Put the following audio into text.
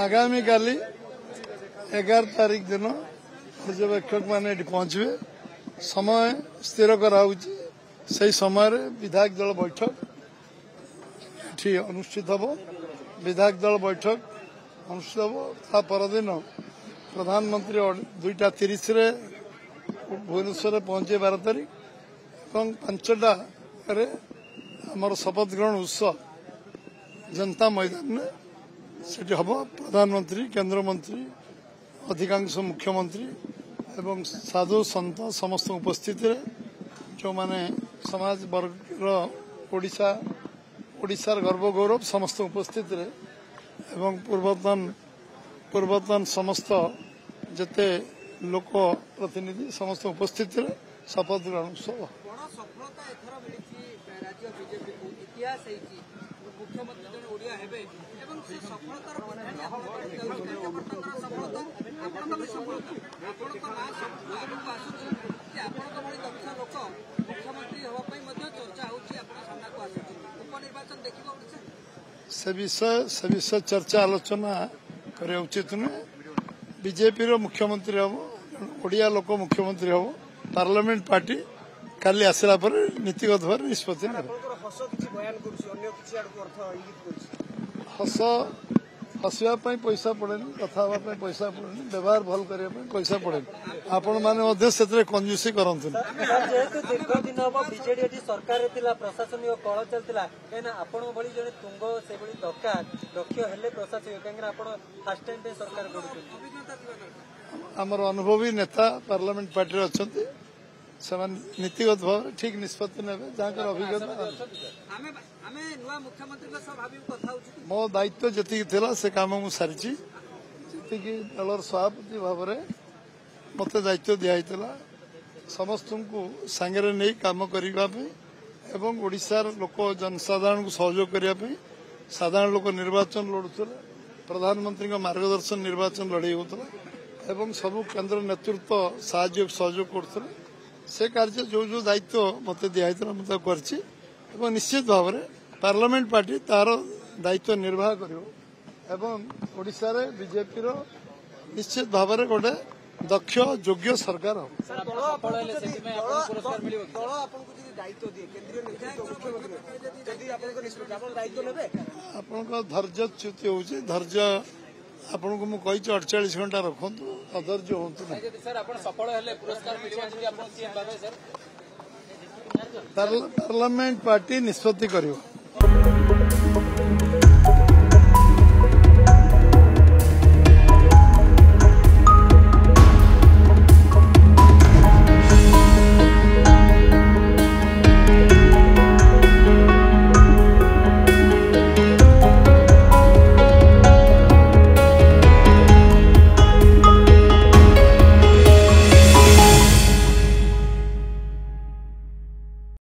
आगामी काली 11 तारीख दिन पर्यवेक्षक मैंने पहुंचे समय स्थिर कराऊँगी से समय विधायक दल बैठक अनुष्ठित हम विधायक दल बैठक अनुष्ठित हम ता परदिन प्रधानमंत्री 2:30 भुवनेश्वर पहुंचे 12 तारीख और 5टा आमर शपथ ग्रहण उत्सव जनता मैदान में सेठी हम प्रधानमंत्री केंद्र मंत्री अधिकांश मुख्यमंत्री एवं साधु संत समस्त उपस्थित जो माने समाज वर्ग ओडिशार गर्व गौरव समस्त उपस्थित एवं पूर्वतन समस्त जते लोक प्रतिनिधि समस्त उपस्थित शपथ ग्रहण उत्सव से विषय चर्चा आलोचना करने उचित नुहे बीजेपी मुख्यमंत्री हम ओडिया लोक मुख्यमंत्री हम पार्लियामेंट पार्टी काली आसला पर नीतिगत भाव निष्पत्ति हसवा पैसा पड़ेनि कथा पैसा पड़ेनि व्यवहार भल करने पैसा पड़ेनि आपण मैंने से कंजूसी करतु दीर्घ दिन हम बीजेडी सरकार प्रशासनिक कल चलता कहीं आपण भली जड़े तुंग से दक्ष हेले प्रशासनिक कहीं फास्ट टाइम सरकार आमर अनुभवी नेता पार्लियामेंट पार्टी अच्छा से नीतिगत भाव ठीक निष्पत्ति ने जहाँ अभिज्ञता मो दायित्व जी से काम मुझे सारी जी दलर सभापति भाव में मत दायित्व दिखाई समस्त को सांगे नहीं काम करने एवं ओडिशार लोक जनसाधारण को सहयोग करने साधारण लोक निर्वाचन लड़ुले प्रधानमंत्री मार्गदर्शन निर्वाचन लड़े होता एवं सबू केंद्र नेतृत्व सहयोग करते से कार्य जो जो दायित्व मत दिखाई मुझे कर निश्चित भाव में पार्लियामेंट पार्टी तार दायित्व निर्वाह करोशा बीजेपी निश्चित भाव में गोटे दक्ष योग्य सरकार आपण धैर्यच्युति हो धैर्य आपन को मुझे 48 घंटा रखु अधैर्य हूँ पार्लियामेंट पार्टी निष्पत्ति करियो।